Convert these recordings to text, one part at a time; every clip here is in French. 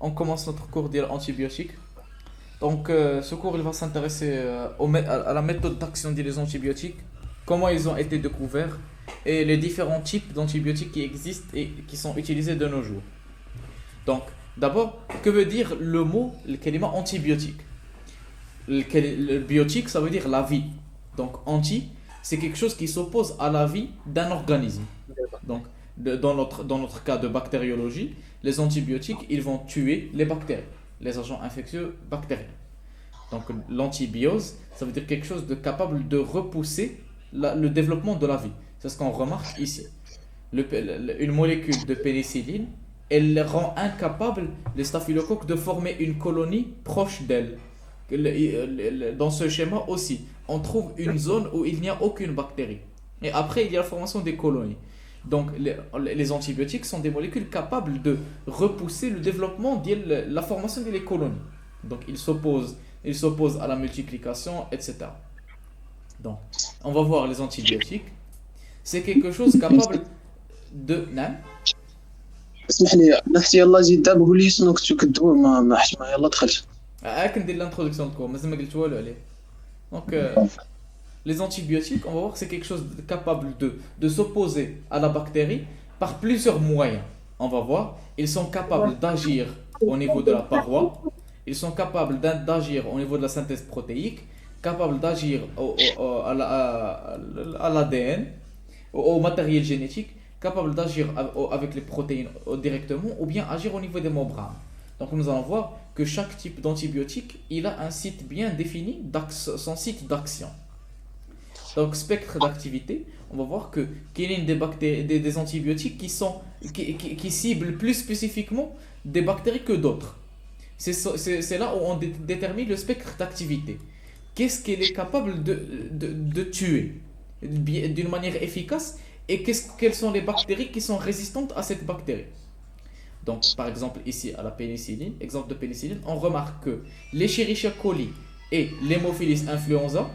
on commence notre cours d'antibiotiques. Donc, ce cours il va s'intéresser à la méthode d'action des antibiotiques, comment ils ont été découverts et les différents types d'antibiotiques qui existent et qui sont utilisés de nos jours. Donc, d'abord, que veut dire le mot, le kalima antibiotique? Le biotique, ça veut dire la vie. Donc, anti, c'est quelque chose qui s'oppose à la vie d'un organisme. Donc, dans notre cas de bactériologie, les antibiotiques, ils vont tuer les bactéries, les agents infectieux bactériens. Donc, l'antibiose, ça veut dire quelque chose de capable de repousser le développement de la vie. C'est ce qu'on remarque ici. Une molécule de pénicilline, elle rend incapable les staphylocoques de former une colonie proche d'elle. Dans ce schéma aussi, on trouve une zone où il n'y a aucune bactérie. Et après, il y a la formation des colonies. Donc, les antibiotiques sont des molécules capables de repousser le développement de la formation des colonies. Donc, ils s'opposent à la multiplication, etc. Donc, on va voir les antibiotiques. C'est quelque chose capable de... Non. اسمح لي نفسي يلا زيد دابا قول لي شنو كنتو كدوي ما حش ما يلا دخلت. كندير l'introduction de cours, مازال ما قلت والو عليه. Donc, les antibiotiques, on va voir que c'est quelque chose de capable de s'opposer à la bactérie par plusieurs moyens. On va voir, ils sont capables d'agir au niveau de la paroi, ils sont capables d'agir au niveau de la synthèse protéique, capables d'agir à l'ADN, au matériel génétique, capables d'agir avec les protéines directement ou bien agir au niveau des membranes. Donc nous allons voir que chaque type d'antibiotique, il a un site bien défini, son site d'action. Donc, spectre d'activité, on va voir que qu'il y a des antibiotiques qui ciblent plus spécifiquement des bactéries que d'autres. C'est là où on détermine le spectre d'activité. Qu'est-ce qu'elle est capable de tuer d'une manière efficace et quelles sont les bactéries qui sont résistantes à cette bactérie. Donc, par exemple, ici, à la pénicilline, exemple de pénicilline, on remarque que l'Escherichia coli et l'Haemophilus influenza,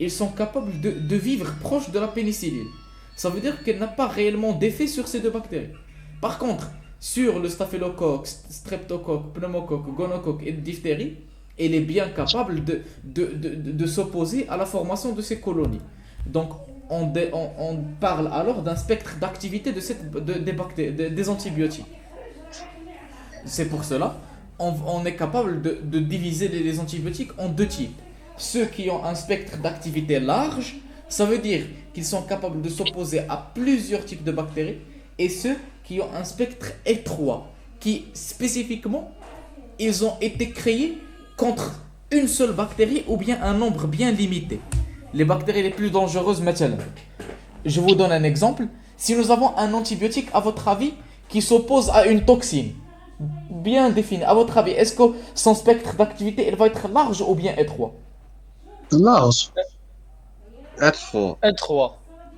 ils sont capables de vivre proche de la pénicilline. Ça veut dire qu'elle n'a pas réellement d'effet sur ces deux bactéries. Par contre, sur le staphylocoque, streptocoque, pneumocoque, gonocoque et diphtérie, elle est bien capable de s'opposer à la formation de ces colonies. Donc, on parle alors d'un spectre d'activité des antibiotiques. C'est pour cela on est capable de diviser les antibiotiques en deux types. Ceux qui ont un spectre d'activité large, ça veut dire qu'ils sont capables de s'opposer à plusieurs types de bactéries, et ceux qui ont un spectre étroit, qui spécifiquement, ils ont été créés contre une seule bactérie ou bien un nombre bien limité. Les bactéries les plus dangereuses, maintenant. Je vous donne un exemple. Si nous avons un antibiotique, à votre avis, qui s'oppose à une toxine, bien définie, à votre avis, est-ce que son spectre d'activité, il va être large ou bien étroit? large. Être N3.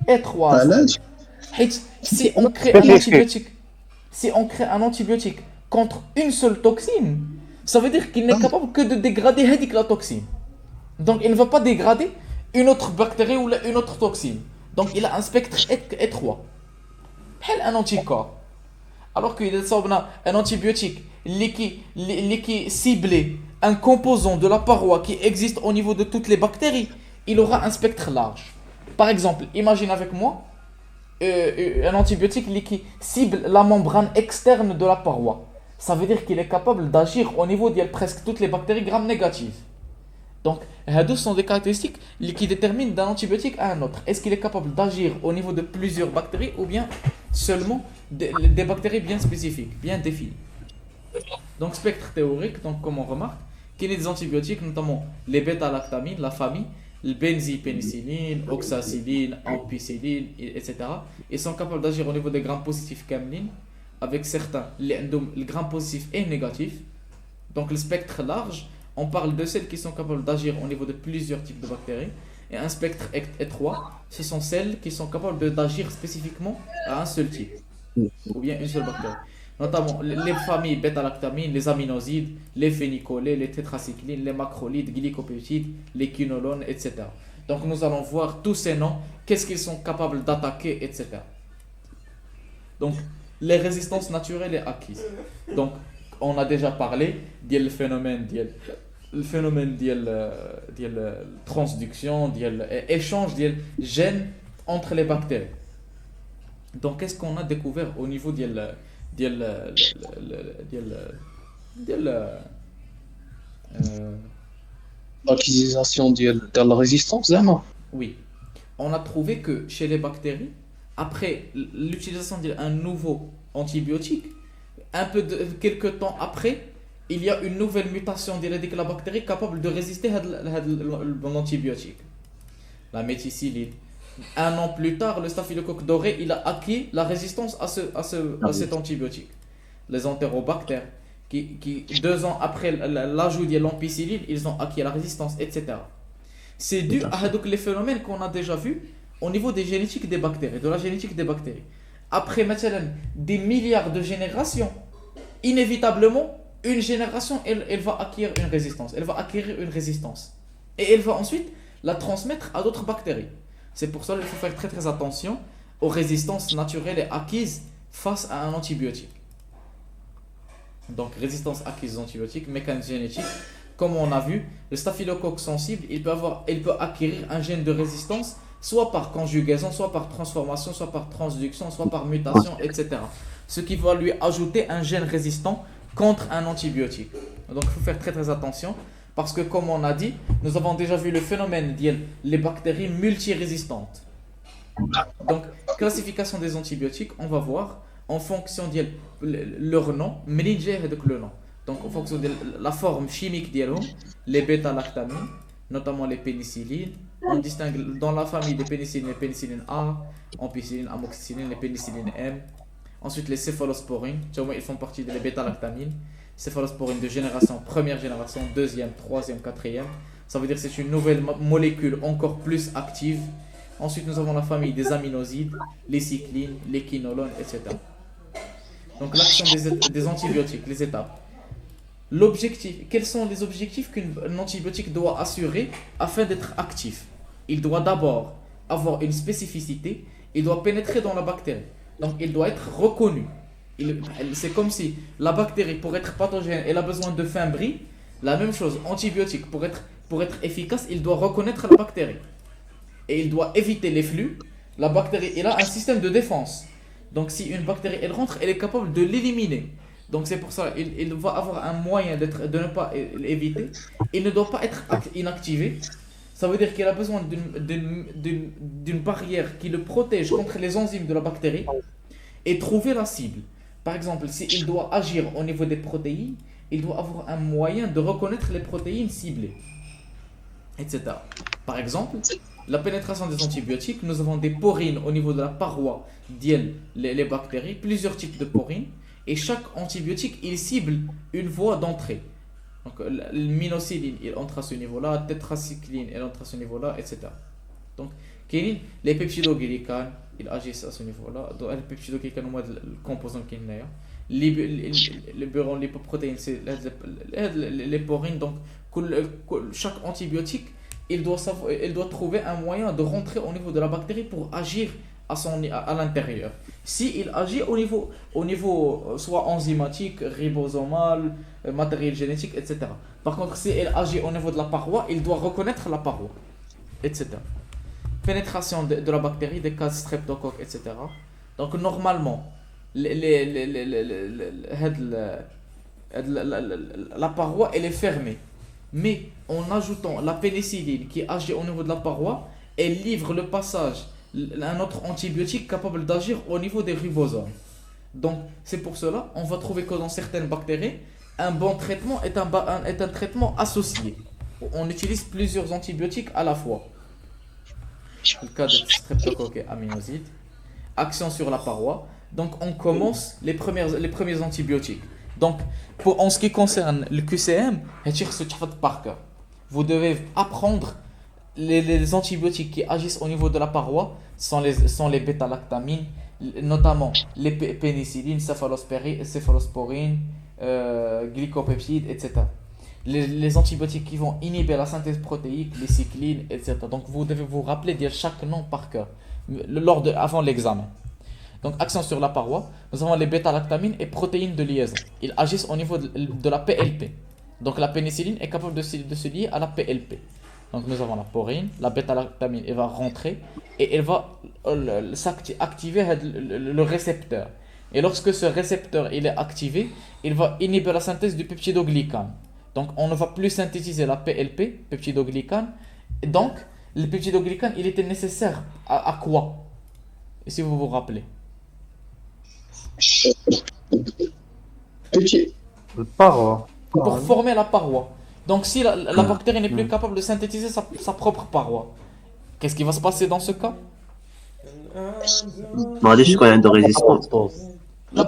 Étroit. علاش Si on crée un antibiotique, contre une seule toxine, ça veut dire qu'il n'est capable que de dégrader la toxine. Donc il ne va pas dégrader une autre bactérie ou une autre toxine. Donc il a un spectre étroit. Un anticorps. Alors qu'il y a un antibiotique qui cible un composant de la paroi qui existe au niveau de toutes les bactéries, il aura un spectre large. Par exemple, imagine avec moi un antibiotique qui cible la membrane externe de la paroi. Ça veut dire qu'il est capable d'agir au niveau de presque toutes les bactéries gram-négatives. Donc, ces sont des caractéristiques qui déterminent d'un antibiotique à un autre. Est-ce qu'il est capable d'agir au niveau de plusieurs bactéries ou bien seulement des bactéries bien spécifiques, bien définies. Donc, spectre théorique, donc, comme on remarque, qu'il y a des antibiotiques, notamment les bêta-lactamines, la famille, le benzipénicilline, oxacilline, ampicilline, etc. Ils sont capables d'agir au niveau des grammes positifs camelines, avec certains, le gram positif et négatif. Donc, le spectre large, on parle de celles qui sont capables d'agir au niveau de plusieurs types de bactéries. Et un spectre étroit, ce sont celles qui sont capables d'agir spécifiquement à un seul type, ou bien une seule bactérie. Notamment les familles bêta-lactamines, les aminosides, les phénicolées, les tétracyclines, les macrolides, glycopeptides, les quinolones, etc. Donc nous allons voir tous ces noms, qu'est-ce qu'ils sont capables d'attaquer, etc. Donc les résistances naturelles et acquises. Donc on a déjà parlé du phénomène de transduction, d'échange de gènes entre les bactéries. Donc, qu'est-ce qu'on a découvert au niveau l'acquisition de la résistance زعما. oui, on a trouvé que chez les bactéries, après l'utilisation d'un nouveau antibiotique, quelques temps après, il y a une nouvelle mutation de la bactérie capable de résister à l'antibiotique, la méticilline. Un an plus tard, le staphylocoque doré, il a acquis la résistance à cet antibiotique. Les entérobactères, qui 2 ans après l'ajout de l'ampicilline, ils ont acquis la résistance, etc. C'est dû à donc, les phénomènes qu'on a déjà vus au niveau des génétiques des bactéries, de la génétique des bactéries. Après maintenant, des milliards de générations, inévitablement, une génération, elle va acquérir une résistance. Elle va acquérir une résistance. Et elle va ensuite la transmettre à d'autres bactéries. C'est pour ça qu'il faut faire très très attention aux résistances naturelles et acquises face à un antibiotique. Donc, résistance acquise aux antibiotiques, mécanisme génétique. Comme on a vu, le staphylocoque sensible, il peut acquérir un gène de résistance soit par conjugaison, soit par transformation, soit par transduction, soit par mutation, etc. Ce qui va lui ajouter un gène résistant contre un antibiotique. Donc, il faut faire très très attention parce que, comme on a dit, nous avons déjà vu le phénomène des bactéries multirésistantes. Donc, classification des antibiotiques, on va voir en fonction de leur nom, mais le nom. Donc, en fonction de la forme chimique les bêta-lactamines, notamment les pénicillines. On distingue dans la famille des pénicillines les pénicillines A, ampicilline, amoxicilline, les pénicillines M. Ensuite, les céphalosporines, ils font partie des bêta-lactamines. Céphalosporines de première génération, deuxième, troisième, quatrième. Ça veut dire que c'est une nouvelle molécule encore plus active. Ensuite, nous avons la famille des aminosides, les cyclines, les quinolones, etc. Donc, l'action des antibiotiques, les étapes. L'objectif, quels sont les objectifs qu'un antibiotique doit assurer afin d'être actif? Il doit d'abord avoir une spécificité, il doit pénétrer dans la bactérie. Donc, il doit être reconnu. C'est comme si la bactérie, pour être pathogène, elle a besoin de fibrilles. La même chose, antibiotique, pour être efficace, il doit reconnaître la bactérie. Et il doit éviter les flux. La bactérie, elle a un système de défense. Donc, si une bactérie, elle rentre, elle est capable de l'éliminer. Donc, c'est pour ça qu'il va avoir un moyen de ne pas l'éviter. Il ne doit pas être inactivé. Ça veut dire qu'il a besoin d'une barrière qui le protège contre les enzymes de la bactérie et trouver la cible. Par exemple, s'il doit agir au niveau des protéines, il doit avoir un moyen de reconnaître les protéines ciblées, etc. Par exemple, la pénétration des antibiotiques, nous avons des porines au niveau de la paroi les bactéries, plusieurs types de porines, et chaque antibiotique, il cible une voie d'entrée. Donc, le minocycline, il entre à ce niveau-là, tétracycline, il entre à ce niveau-là, etc. Donc, les peptidoglycanes, ils agissent à ce niveau-là. Donc, les peptidoglycanes, le composant qui est là. Les buron, les protéines, c'est les porines. Donc, chaque antibiotique, il doit trouver un moyen de rentrer au niveau de la bactérie pour agir à l'intérieur. S'il agit au niveau soit enzymatique, ribosomal, matériel génétique, etc. Par contre, si il agit au niveau de la paroi, il doit reconnaître la paroi, etc. Pénétration de la bactérie, des cas streptocoques, etc. Donc, normalement, la paroi, elle est fermée. Mais en ajoutant la pénicilline qui agit au niveau de la paroi, elle livre le passage un autre antibiotique capable d'agir au niveau des ribosomes. Donc, c'est pour cela on va trouver que dans certaines bactéries, un bon traitement est un traitement associé. On utilise plusieurs antibiotiques à la fois. Le cas de streptocoque et aminoside. Action sur la paroi. Donc, on commence les premiers antibiotiques. Donc, en ce qui concerne le QCM, par cœur. Vous devez apprendre les antibiotiques qui agissent au niveau de la paroi sont les bêta-lactamines, notamment les pénicillines, céphalosporines, glycopeptides, etc. Les antibiotiques qui vont inhiber la synthèse protéique, les cyclines, etc. Donc vous devez vous rappeler de chaque nom par cœur avant l'examen. Donc, action sur la paroi, nous avons les bêta-lactamines et protéines de liaison. Ils agissent au niveau de la PLP. Donc, la pénicilline est capable de se lier à la PLP. Donc, nous avons la porine, la bêta-lactamine, elle va rentrer et elle va activer le récepteur. Et lorsque ce récepteur il est activé, il va inhiber la synthèse du peptidoglycane. Donc, on ne va plus synthétiser la PLP, peptidoglycane. Et donc, le peptidoglycane, il était nécessaire à quoi? Si vous vous rappelez. Petit. الباروا Pour former la paroi. Donc, si la bactérie n'est plus capable de synthétiser sa propre paroi, qu'est-ce qui va se passer dans ce cas? ما غاديش تكون عنده ريزيستانس. La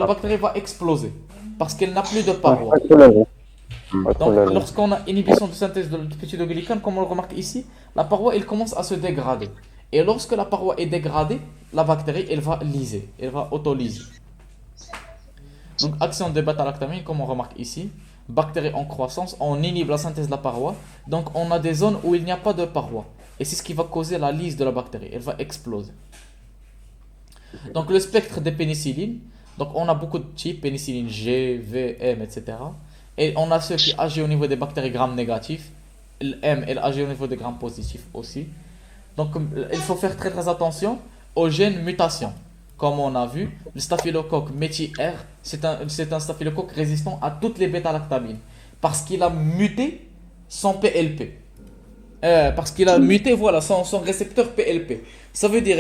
bactérie va exploser parce qu'elle n'a plus de paroi. Donc, lorsqu'on a inhibition de synthèse de peptidoglycane, comme on le remarque ici, la paroi elle commence à se dégrader. Et lorsque la paroi est dégradée, la bactérie elle va lyser, elle va autolyser. Donc, action de bêta-lactamine, comme on remarque ici, bactéries en croissance, on inhibe la synthèse de la paroi. Donc, on a des zones où il n'y a pas de paroi. Et c'est ce qui va causer la lyse de la bactérie, elle va exploser. Donc, le spectre des pénicillines, donc on a beaucoup de types, pénicilline G, V, M, etc. Et on a ceux qui agissent au niveau des bactéries gram négatifs. Le M, elle agit au niveau des gram positifs aussi. Donc, il faut faire très très attention aux gènes mutations. Comme on a vu, le staphylocoque METI-R, c'est un staphylocoque résistant à toutes les bêta-lactamines. Parce qu'il a muté son PLP. Parce qu'il a muté voilà, son récepteur PLP. Ça veut dire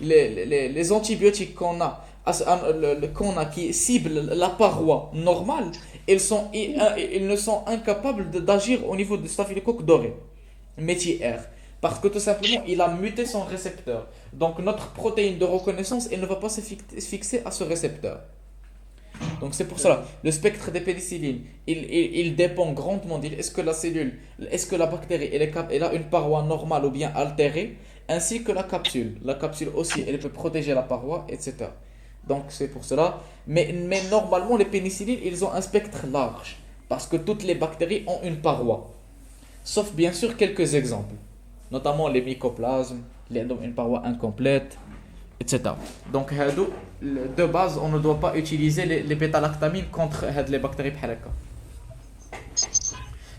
les antibiotiques qu'on a qui ciblent la paroi normale, ils ne sont incapables d'agir au niveau du staphylocoque doré, METI-R. Parce que tout simplement, il a muté son récepteur. Donc notre protéine de reconnaissance, elle ne va pas se fixer à ce récepteur. Donc c'est pour cela, le spectre des pénicillines, il dépend grandement est-ce que la cellule, est-ce que la bactérie, elle a une paroi normale ou bien altérée, ainsi que la capsule. La capsule aussi, elle peut protéger la paroi, etc. Donc c'est pour cela. Mais normalement, les pénicillines, ils ont un spectre large. Parce que toutes les bactéries ont une paroi. Sauf bien sûr quelques exemples. Notamment les mycoplasmes, une paroi incomplète, etc. Donc de base, on ne doit pas utiliser les bêta-lactamines contre les bactéries bhalaka.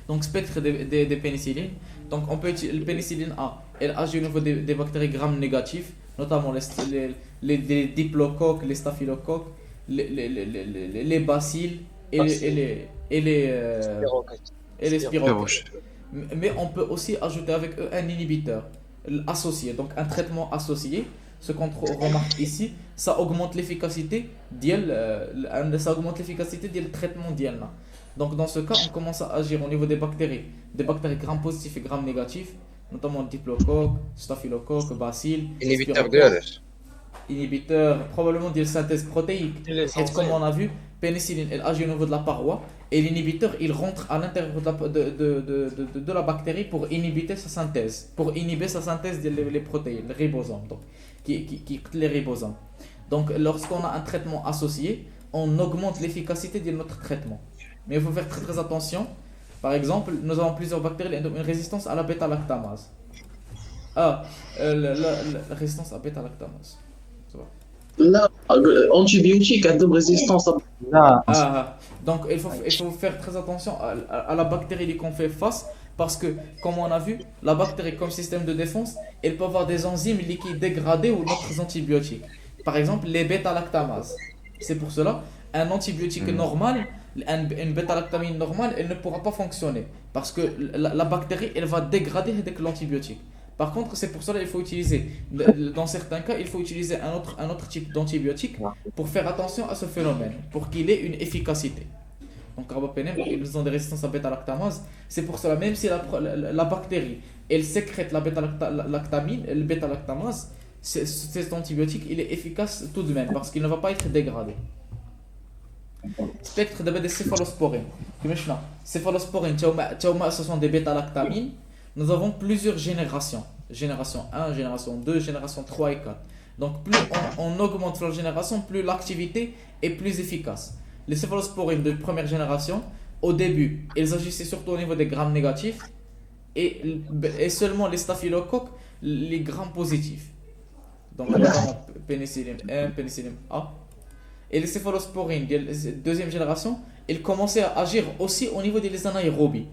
Donc spectre des pénicillines. Donc on peut utiliser le pénicilline A. Elle agit au niveau des bactéries gram négatifs, notamment les diplocoques, les staphylocoques, les bacilles et les spirochètes. Mais on peut aussi ajouter avec eux un inhibiteur associé, donc un traitement associé. Ce qu'on remarque ici, ça augmente l'efficacité du traitement d'IEL. Donc dans ce cas, on commence à agir au niveau des bactéries gram positifs et gram négatifs, notamment diplocoque, staphylocoque, bacille, inhibiteur probablement de synthèse protéique. Et comme on a vu, pénicilline elle agit au niveau de la paroi et l'inhibiteur il rentre à l'intérieur de la bactérie pour inhiber sa synthèse, des protéines, les ribosomes, donc qui les ribosomes. Donc lorsqu'on a un traitement associé, on augmente l'efficacité de notre traitement. Mais il faut faire très très attention. Par exemple, nous avons plusieurs bactéries qui ont une résistance à la bêta-lactamase. La résistance à bêta-lactamase. لا antibiotiques عندهم résistance. Donc il faut faire très attention à la bactérie qu'on fait face, parce que comme on a vu, la bactérie comme système de défense, elle peut avoir des enzymes liquides dégradées ou d'autres antibiotiques. Par exemple les bêta-lactamases. C'est pour cela un antibiotique normal, une bêta-lactamine normale, elle ne pourra pas fonctionner parce que la bactérie elle va dégrader avec l'antibiotique. Par contre, c'est pour cela qu'il faut utiliser, dans certains cas, il faut utiliser un autre type d'antibiotique pour faire attention à ce phénomène, pour qu'il ait une efficacité. Donc, carbapenem, ils ont des résistances à bêta-lactamase. C'est pour cela, même si la bactérie, elle sécrète la bêta-lactamine, le bêta-lactamase, cet antibiotique, il est efficace tout de même, parce qu'il ne va pas être dégradé. Spectre des céphalosporines. Céphalosporines, ce sont des bêta-lactamines. Nous avons plusieurs générations. Génération 1, génération 2, génération 3 et 4. Donc plus on augmente leur génération, plus l'activité est plus efficace. Les céphalosporines de première génération, au début, elles agissaient surtout au niveau des grammes négatifs et seulement les staphylocoques, les grammes positifs. Donc notamment pénicilline M, pénicilline A. Et les céphalosporines de deuxième génération, ils commençaient à agir aussi au niveau des anaérobies.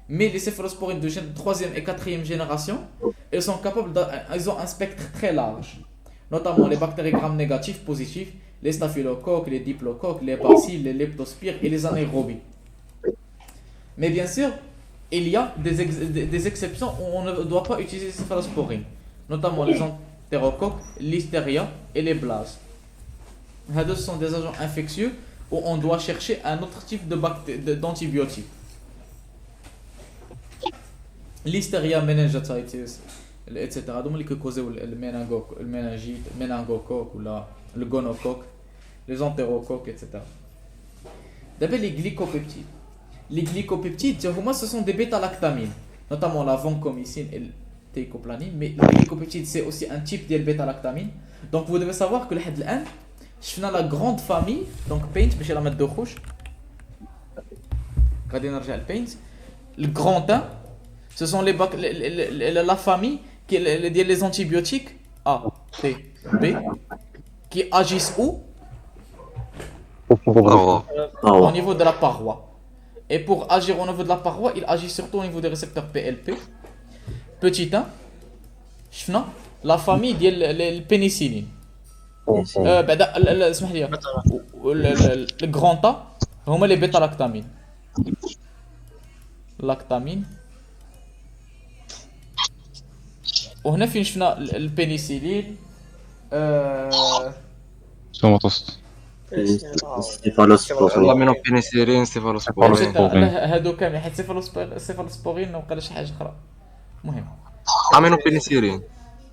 Mais les céphalosporines de troisième et quatrième génération, elles sont capables ils ont un spectre très large. Notamment les bactéries gram négatifs, positifs, les staphylocoques, les diplocoques, les bacilles, les leptospires et les anaérobies. Mais bien sûr, il y a des exceptions où on ne doit pas utiliser les céphalosporines. Notamment les entérocoques, l'hystéria et les blases. Ce sont des agents infectieux où on doit chercher un autre type d'antibiotiques. L'hystéria meningitis, etc. Donc, les qui causent le méningite, le méningocoque ou le gonocoque, les entérocoques, etc. D'abord, les glycopeptides. Les glycopeptides, ce sont des bêta-lactamines, notamment la vancomycine et le teicoplanin. Mais les glycopeptides, c'est aussi un type de bêta-lactamine. Donc, vous devez savoir que le hadl je fais la grande famille, donc paint, je vais la mettre de rouge. Le grand 1, ce sont la famille qui les antibiotiques A, T, B, qui agissent où? Au niveau de la paroi. Et pour agir au niveau de la paroi, il agit surtout au niveau des récepteurs PLP. Petit 1, je fais la famille de la pénicilline. اسمح لي الجران تا هما لي بيتا لاكتامين وهنا فين شفنا البنسلين سوماتوست والله منهم بينيسيلين سيفالوسبورين هادو كاملين حيت سيفالوسبورين وقال شي حاجه اخرى المهم منهم بينيسيلين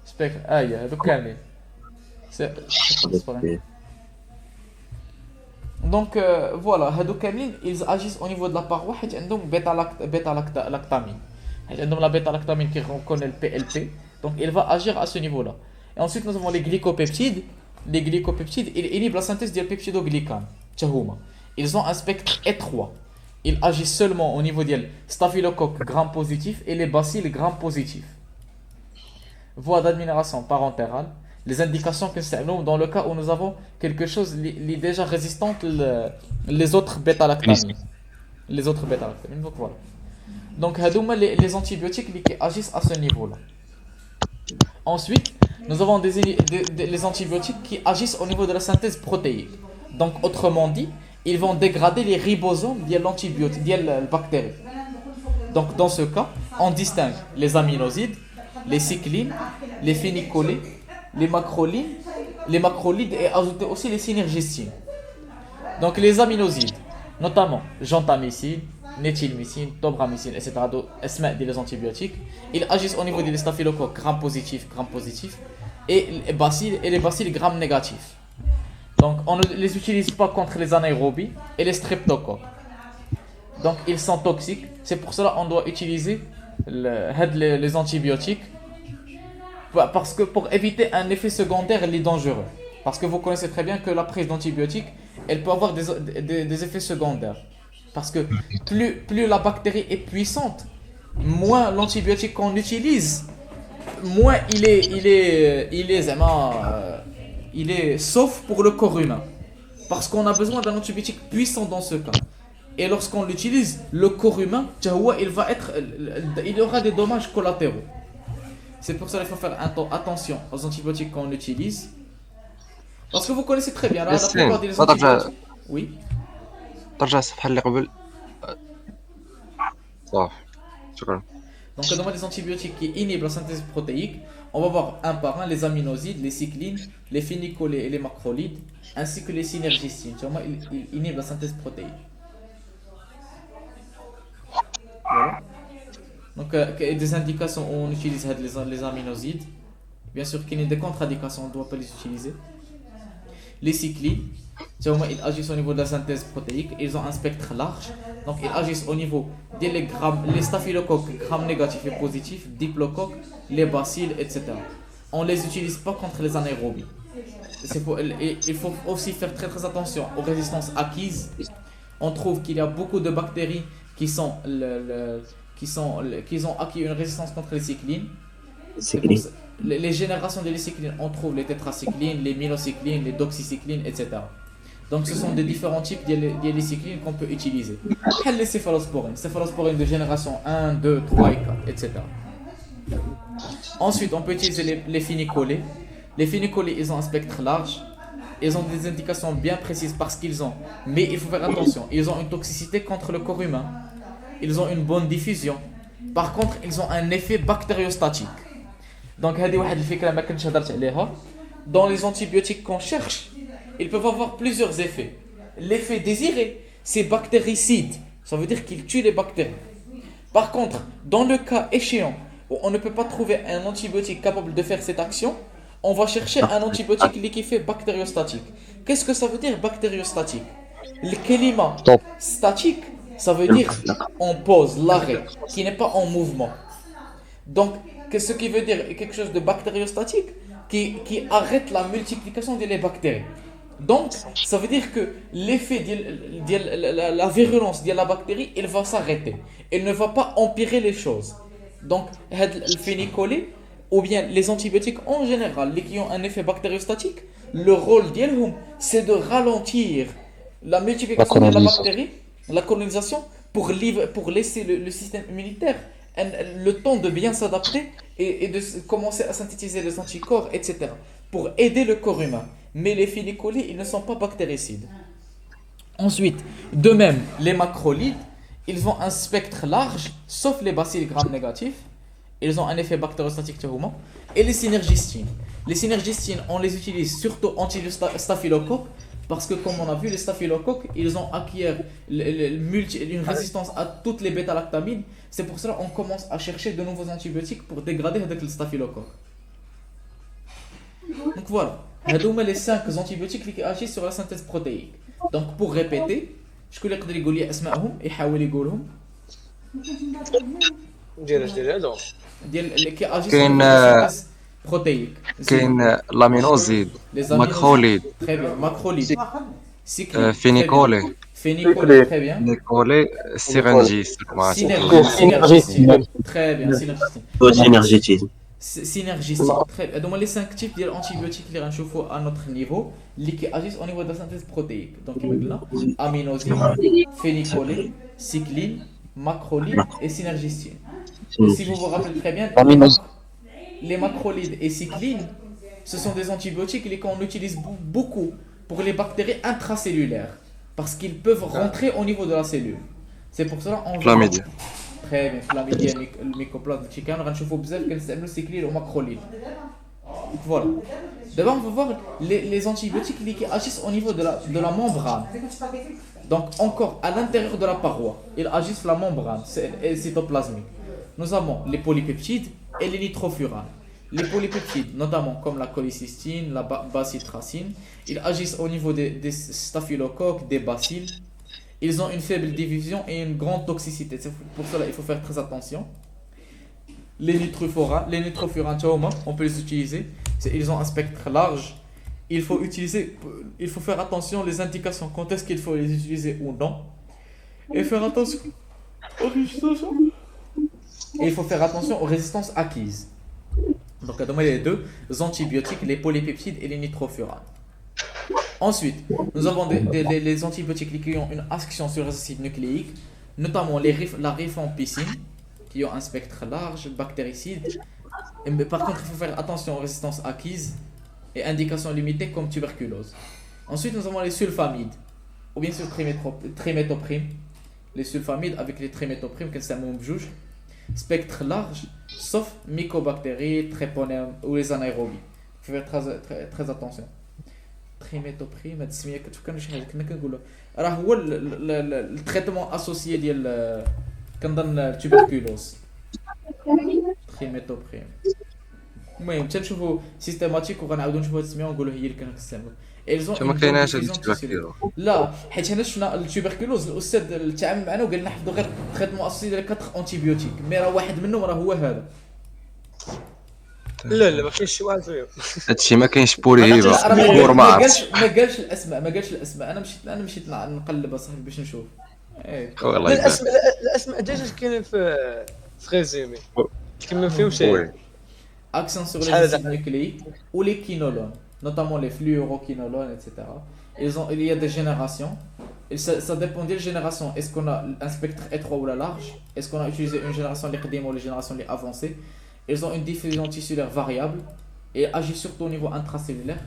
سبيك هادو كاملين Donc voilà, ils agissent au niveau de la paroi, ils ont bêta-lactamine. Ils ont la bêta-lactamine qui reconnaît le PLP, donc il va agir à ce niveau-là. Et ensuite nous avons les glycopeptides. Les glycopeptides, ils inhibent la synthèse des peptidoglycanes. Ils ont un spectre étroit. Ils agissent seulement au niveau des staphylocoques gram-positifs et les bacilles gram-positifs. Voie d'admiration parentérale. Les indications que c'est dans le cas où nous avons quelque chose qui est déjà résistante les autres bêta-lactamines. Donc voilà. Donc les antibiotiques qui agissent à ce niveau-là. Ensuite, nous avons les antibiotiques qui agissent au niveau de la synthèse protéique. Donc autrement dit, ils vont dégrader les ribosomes de l'antibiotique, de la bactérie. Donc dans ce cas, on distingue les aminosides, les cyclines, les phénicolées, les macrolides et ajouter aussi les synergistines. Donc les aminosides, notamment gentamicine, méthylmycine, tobramycine, etc. des antibiotiques, ils agissent au niveau des staphylocoques gram-positifs et les bacilles gram-négatifs. Donc on ne les utilise pas contre les anaérobies et les streptocoques. Donc ils sont toxiques, c'est pour cela qu'on doit utiliser les antibiotiques. Parce que pour éviter un effet secondaire, il est dangereux. Parce que vous connaissez très bien que la prise d'antibiotiques, elle peut avoir des effets secondaires. Parce que plus la bactérie est puissante, moins l'antibiotique qu'on utilise, moins il est sauf pour le corps humain. Parce qu'on a besoin d'un antibiotique puissant dans ce cas. Et lorsqu'on l'utilise, le corps humain, il aura des dommages collatéraux. C'est pour ça qu'il faut faire attention aux antibiotiques qu'on utilise. Parce que vous connaissez très bien la plupart des antibiotiques. Oui. ترجع الصفحة اللي قبل صافي شكرا. Donc on a des antibiotiques qui inhibent la synthèse protéique. On va voir un par un les aminosides, les cyclines, les phénicolées et les macrolides, ainsi que les synergistines. Ils inhibent la synthèse protéique. Voilà. Donc, des indications où on utilise les aminosides. Bien sûr qu'il y a des contre-indications, on ne doit pas les utiliser. Les cyclines, ils agissent au niveau de la synthèse protéique. Ils ont un spectre large. Donc, ils agissent au niveau des les staphylocoques gram-négatifs et positifs, diplocoques, les bacilles, etc. On ne les utilise pas contre les anaérobies. Il faut aussi faire très très attention aux résistances acquises. On trouve qu'il y a beaucoup de bactéries qui ont acquis une résistance contre les cyclines. les générations de cyclines, on trouve les tétracyclines, les minocyclines, les doxycyclines, etc. Donc ce sont des différents types de cyclines qu'on peut utiliser. Les céphalosporines de génération 1, 2, 3 et 4, etc. Ensuite, on peut utiliser les phénicolés. Les phénicolés, ils ont un spectre large. Ils ont des indications bien précises parce qu'ils ont, mais il faut faire attention, ils ont une toxicité contre le corps humain. Ils ont une bonne diffusion. Par contre, ils ont un effet bactériostatique. Donc, dans les antibiotiques qu'on cherche, ils peuvent avoir plusieurs effets. L'effet désiré, c'est bactéricide. Ça veut dire qu'ils tuent les bactéries. Par contre, dans le cas échéant où on ne peut pas trouver un antibiotique capable de faire cette action, on va chercher un antibiotique qui fait bactériostatique. Qu'est-ce que ça veut dire bactériostatique? Le climat statique, ça veut dire en pause, l'arrêt, qui n'est pas en mouvement. Donc, ce qui veut dire quelque chose de bactériostatique qui arrête la multiplication des bactéries. Donc, ça veut dire que l'effet de la virulence de la bactérie, il va s'arrêter. Elle ne va pas empirer les choses. Donc, le phénicolé, ou bien les antibiotiques en général, qui ont un effet bactériostatique, le rôle d'eux, c'est de ralentir la multiplication de la bactérie, la colonisation, pour laisser le système immunitaire le temps de bien s'adapter et de commencer à synthétiser les anticorps, etc. pour aider le corps humain. Mais les phénicolés, ils ne sont pas bactéricides. Ensuite, de même, les macrolides, ils ont un spectre large, sauf les bacilles gram négatifs. Ils ont un effet bactériostatique théoriquement. Et les synergistines. Les synergistines, on les utilise surtout anti-staphylocoque parce que, comme on a vu, les staphylocoques, ils ont acquis une résistance à toutes les bêta-lactamines. C'est pour cela qu'on commence à chercher de nouveaux antibiotiques pour dégrader le staphylocoque. Donc voilà. هادو les 5 antibiotiques qui agissent sur la synthèse protéique. Donc pour répéter, شكون اللي يقدر يقول لي اسمائهم يحاول يقولهم ديال هادو ديال اللي كي agissent كاين sur la synthèse protéique. كاين لامينوزيد ماكروليد Très bien. Macrolide. Cycline. فينيكولي Phénicolé. Très bien. نيكولي سيرنجيس Synergistine. Très bien. Synergistine. Synergétisme. Synergistine. Très bien. Donc les 5 types d'antibiotiques اللي غنشوفوا à notre niveau اللي qui agissent au niveau de la synthèse protéique. Donc كما قلنا aminoside, phénicolé, cycline, macrolide et synergistine. Et si vous vous rappelez très bien, les macrolides et cyclines, ce sont des antibiotiques qu'on utilise beaucoup pour les bactéries intracellulaires parce qu'ils peuvent rentrer au niveau de la cellule. C'est pour cela on Chlamydia. Très bien, chlamydia, le mycoplasme chicken, on va voir بزاف كنستعملوا cycline ou macrolide. Voilà. D'abord, on va voir les antibiotiques qui agissent au niveau de la membrane. Donc, encore à l'intérieur de la paroi, ils agissent sur la membrane cytoplasmique. Nous avons les polypeptides et les nitrofuranes. Les polypeptides, notamment comme la cholécystine, la bacitracine, ils agissent au niveau des staphylocoques, des bacilles. Ils ont une faible diffusion et une grande toxicité. C'est pour cela qu'il faut faire très attention. Les nitrofuranes, on peut les utiliser. Ils ont un spectre large. Il faut faire attention aux indications, quand est-ce qu'il faut les utiliser ou non. Et faire attention aux résistances. Et il faut faire attention aux résistances acquises. Donc, on a les deux antibiotiques, les polypeptides et les nitrofuranes. Ensuite, nous avons les antibiotiques qui ont une action sur les acides nucléiques, notamment la rifampicine, qui ont un spectre large, bactéricide. Mais par contre, il faut faire attention aux résistances acquises et indications limitées comme tuberculose. Ensuite, nous avons les sulfamides, ou bien sûr trimétoprime. Les sulfamides avec les trimétoprimes, qui sont un bjouj, spectre large, sauf mycobactéries, tréponèmes ou les anaérobies. Il faut faire très attention. Trimétoprime, هاد السميه كتفكرني شي حاجه كنا كنقولوا راه هو التريتمون اسوسيي ديال كنظن التوبركولوز. تريميتوبريم. المهم تنشوفوا سيستيماتيك وغنعاودوا نشوفوا هاد السميه ونقولوا هي اللي كنا كنستعملوا. ما كايناش هاد التوبركولوز. لا حيت حنا شفنا التوبركولوز الاستاذ اللي تعامل معنا وقال لنا حفظوا غير تريتمون اسوسيي ديال 4 انتيبيوتيك مي راه واحد منهم راه هو هذا. لا ما كاينش شي واحد فيهم. هادشي ما كاينش بوري هيبه مور ما عرفتش. ما قالش الاسماء انا مشيت نقلب اصاحبي باش نشوف. والله يبارك. الاسماء ديجا كاينين في ريزومي كما فيهم شي. accent sur les شحال acides هذا nucléiques ou les quinolones, notamment les fluoroquinolones, etc. Il y a des générations. Et ça dépend de la génération. Est-ce qu'on a un spectre étroit ou la large? Est-ce qu'on a utilisé une génération les qdima ou les générations les avancées? Ils ont une diffusion tissulaire variable et agissent surtout au niveau intracellulaire.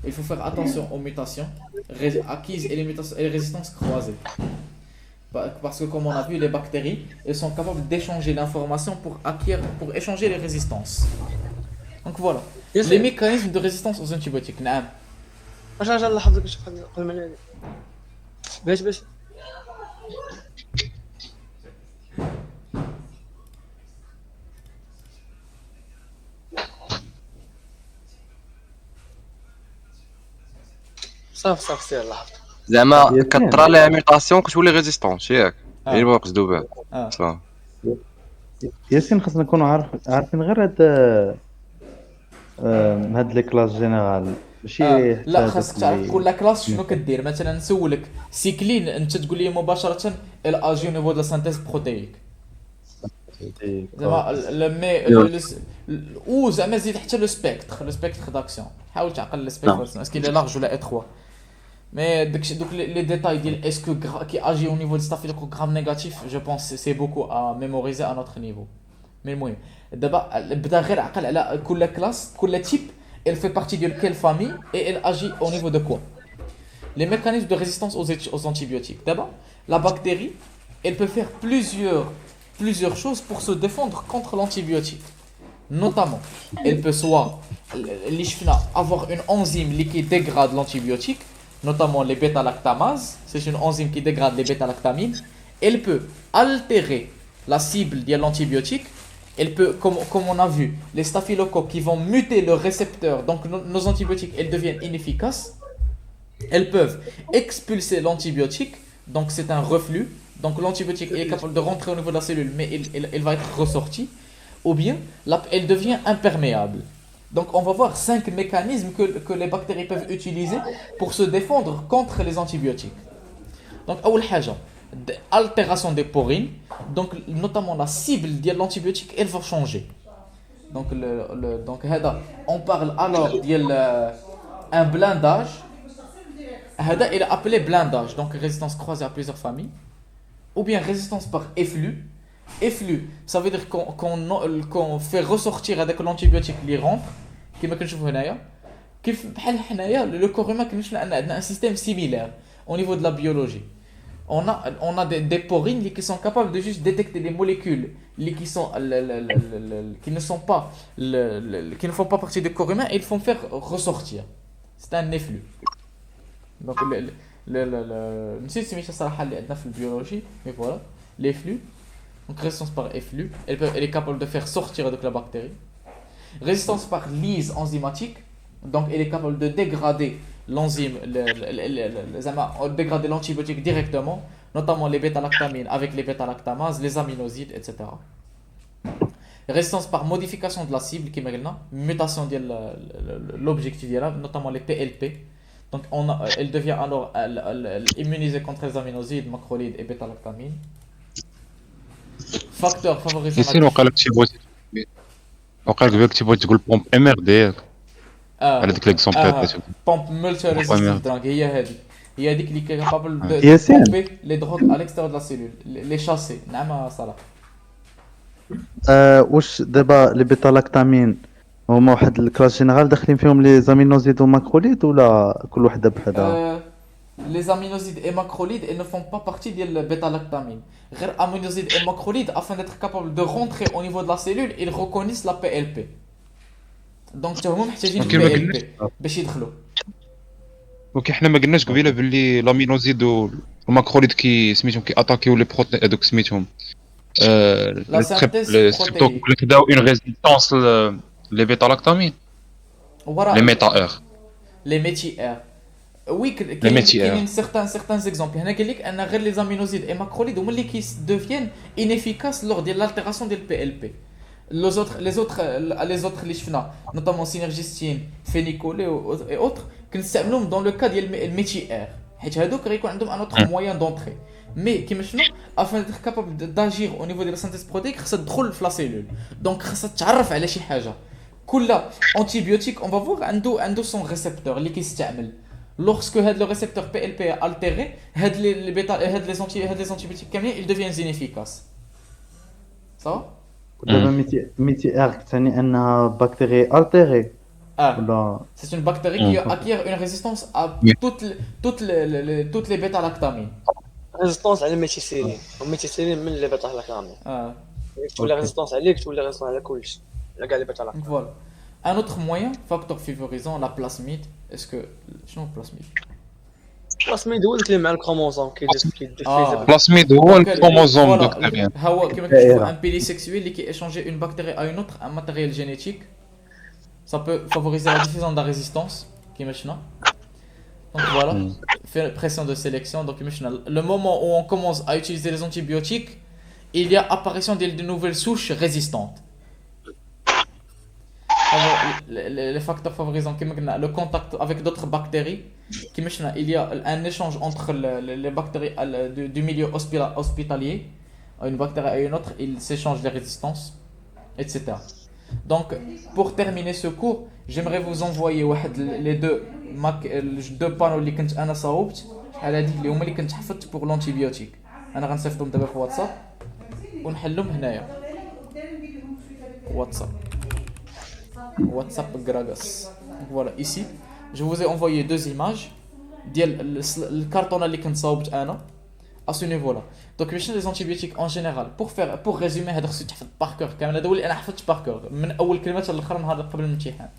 Il faut faire attention aux mutations acquises et et les résistances croisées. Parce que comme on a vu, les bactéries, elles sont capables d'échanger l'information pour échanger les résistances. Donc voilà. Les mécanismes de résistance aux antibiotiques. نعم. واش راه نلاحظ شوف هذه قبل ما نعلم. باش صافي سير لاحظت زعما كطرا لها ميوطاسيون كتولي ريزيستونس ياك هي اللي نقصدو بها صافي ياسين خاصنا نكونوا عارفين غير هاد لي كلاس جينيرال ماشي لا خاصك تعرف كل كلاس شنو كدير. مثلا نسولك سيكلين انت تقول لي مباشره الاجي نيفو دو سانتيز بروتييك زعما او زعما زيد حتى لو سبيكتر داكسيون. حاول تعقل السبيكتر اسكو لي لارج ولا اتخوا. مي دوك لي ديتاي ديال اسكو كي اجي او نيفو دو ستافيلوكوغرام نيجاتيف جو بونس سي بوكو ا ميموريزي ا نوتر نيفو. مي المهم دابا بدا غير عقل على كل كلاس كل تيب. Elle fait partie de quelle famille et elle agit au niveau de quoi? Les mécanismes de résistance aux antibiotiques. D'abord, la bactérie, elle peut faire plusieurs choses pour se défendre contre l'antibiotique. Notamment, elle peut soit avoir une enzyme qui dégrade l'antibiotique, notamment les bêta-lactamases. C'est une enzyme qui dégrade les bêta-lactamines. Elle peut altérer la cible de l'antibiotique. Elle peut, comme on a vu, les staphylocoques qui vont muter le récepteur, donc nos antibiotiques, elles deviennent inefficaces. Elles peuvent expulser l'antibiotique, donc c'est un reflux. Donc l'antibiotique est capable de rentrer au niveau de la cellule, mais elle va être ressortie. Ou bien, elle devient imperméable. Donc on va voir 5 mécanismes que les bactéries peuvent utiliser pour se défendre contre les antibiotiques. Donc, أول حاجة, altération des porines, donc notamment la cible de l'antibiotique elle va changer. Donc donc on parle alors d'un blindage. Il est appelé blindage, donc résistance croisée à plusieurs familles, ou bien résistance par efflux. Efflux, ça veut dire qu'on fait ressortir avec l'antibiotique qui rentre, qui me كنشوفوا هنايا كيف بحال حنايا le corps humain a un système similaire au niveau de la biologie. On a des porines qui sont capables de juste détecter les molécules qui ne sont pas qui ne font pas partie du corps humain et ils font faire ressortir. C'est un efflux. Donc نسيت سميتها صراحه اللي عندنا في البيولوجي mais voilà l'efflux. Donc résistance par efflux, elle est capable de faire sortir avec la bactérie. Résistance par lyse enzymatique, donc elle est capable de dégrader l'enzyme, dégrader l'antibiotique directement, notamment les bêta-lactamines avec les bêta-lactamases, les aminosides, etc. Résistance par modification de la cible, qui est mutation de l'objectif, notamment les PLP. Donc elle devient alors immunisée contre les aminosides, macrolides et bêta-lactamines. Facteur favorisant ياسين وقالك بك تبغي تقول بومب ام ار دي على ديك ليكزومبل بومب ملتي ريزيستنت دراغ هي هذيك اللي كابابل دو بومبي لي دروغ على الاكستيريور دو لا سيلول لي شاسي. نعم صلاح. واش دابا لي بيتا لاكتامين هما واحد الكلاس جينيرال داخلين فيهم لي زامينوزيد وماكروليد ولا كل وحده بحدها؟ Les aminosides et macrolides, ils ne font pas partie de la bêta-lactamine. Les aminosides et macrolides, afin d'être capables de rentrer au niveau de la cellule, ils reconnaissent la PLP. Donc, tu as même besoin de PLP باش يدخلوا. اوكي حنا ما قلناش قبيله باللي لامينوزيد والماكروليد كي سميتهم كي اتاكيو لي بروتين هذوك سميتهم لا سانتيز بروتين كداو اون ريزيستانس لي بيتا لاكتامين لي ميتا ار لي ميتي ار. Oui, il y a certains exemples. Il y a que les aminosides et macrolides qui deviennent inefficaces lors de l'altération du PLP. Les autres notamment synergistine, phénicolé et autres, qui sont dans le cas du métier. Il y a un autre moyen d'entrée. Mais afin d'être capable d'agir au niveau de la synthèse protéique, ça drôle la cellule. Donc ça تعرف على شي حاجة. كل antibiotique on va voir عنده son récepteur اللي كيستعمل lorsque هاد le récepteur PLP est altéré هاد les bêta هاد les antibiotiques كاملين ils deviennent inefficaces صح ودابا ميتي ار ثاني انها بكتيري التيري ولا c'est une bactérie qui acquiert une résistance à toutes les bêta-lactamines ريزيستونس على الميثيسيلين والميثيسيلين من اللي بيطلع لك عامل تولي ريزيستونس عليك تولي ريزيستونس على كلشي على كاع اللي بيطلع لك. voilà un autre moyen facteur favorisant la plasmide est-ce que شنو plasmide البلاسميد هو داك اللي مع الكروموزوم كيديفيزي بلاسميد هو الكروموزوم بكتيريان. هو كيما كنشوفوا ان بيلي سيكسويل اللي كيشانجي اون بactérie à une autre un matériel génétique ça peut favoriser la diffusion de la résistance كيما شفنا. Donc voilà, fait pression de sélection. Donc le moment où on commence à utiliser les antibiotiques, il y a apparition de nouvelles souches résistantes. Alors, les facteurs favorisant le contact avec d'autres bactéries, il y a un échange entre les bactéries du milieu hospitalier, une bactérie à une autre, ils s'échangent les résistances, etc. Donc, pour terminer ce cours, j'aimerais vous envoyer les deux panneaux اللي كنت انا صاوبت على هذيك اللي هما اللي كنت حفظت pour l'antibiotique. انا غنصيفطهم دابا في واتساب ونحلهم هنايا. WhatsApp Gragas. Voilà, ici, je vous ai envoyé deux images le carton اللي كنت صاوبت انا à ce niveau là. Donc les antibiotiques en général pour résumer هذا خصو تحفظ par cœur كامل هذا هو اللي انا حفظت par cœur من اول كلمات لاخر نهار قبل الامتحان.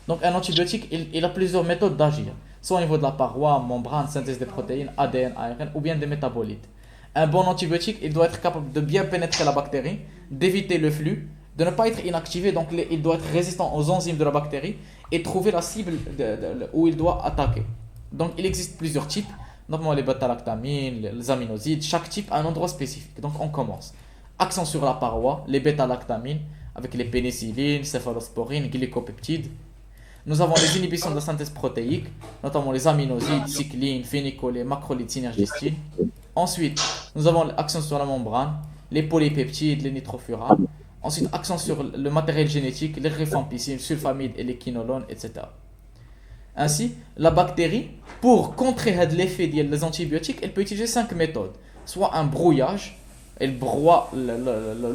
Donc un antibiotique il a plusieurs méthodes d'agir, soit au niveau de la paroi, membrane, synthèse des protéines, ADN, ARN ou bien des métabolites. Un bon antibiotique, il doit être capable de bien pénétrer la bactérie, d'éviter le flux, de ne pas être inactivé, donc il doit être résistant aux enzymes de la bactérie et trouver la cible où il doit attaquer. Donc il existe plusieurs types, notamment les bêta-lactamines, les aminosides, chaque type a un endroit spécifique. Donc on commence. Accent sur la paroi, les bêta-lactamines avec les pénicillines, céphalosporines, glycopeptides. Nous avons les inhibitions de la synthèse protéique, notamment les aminosides, cyclines, phénicolées, macrolides, synergistines. Ensuite, nous avons l'accent sur la membrane, les polypeptides, les nitrofuranes. Ensuite, accent sur le matériel génétique, les rifampicines, sulfamides et les quinolones, etc. Ainsi, la bactérie, pour contrer l'effet des antibiotiques, elle peut utiliser 5 méthodes. Soit un brouillage, elle broie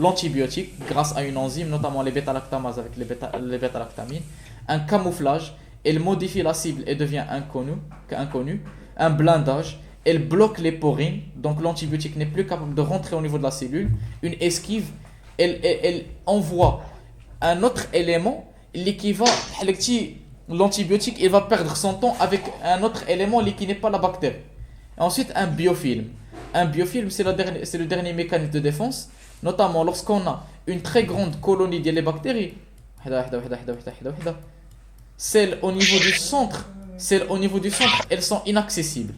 l'antibiotique grâce à une enzyme, notamment les bêta-lactamases avec les bêta-lactamines. Un camouflage, elle modifie la cible et devient inconnue. Un blindage, elle bloque les porines, donc l'antibiotique n'est plus capable de rentrer au niveau de la cellule. Une esquive, elle envoie un autre élément qui va, l'antibiotique il va perdre son temps avec un autre élément qui n'est pas la bactérie. Et ensuite un biofilm. Un biofilm c'est le dernier mécanisme de défense, notamment lorsqu'on a une très grande colonie de bactéries. Celles au niveau du centre, elles sont inaccessibles.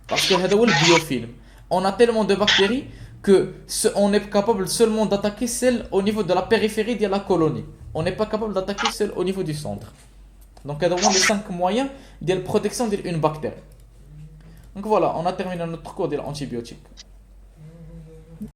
Parce que le biofilm, on a tellement de bactéries que on est capable seulement d'attaquer celles au niveau de la périphérie de la colonie. On n'est pas capable d'attaquer celles au niveau du centre. Donc, il y a les 5 moyens de protection d'une bactérie. Donc voilà, on a terminé notre cours de l'antibiotique.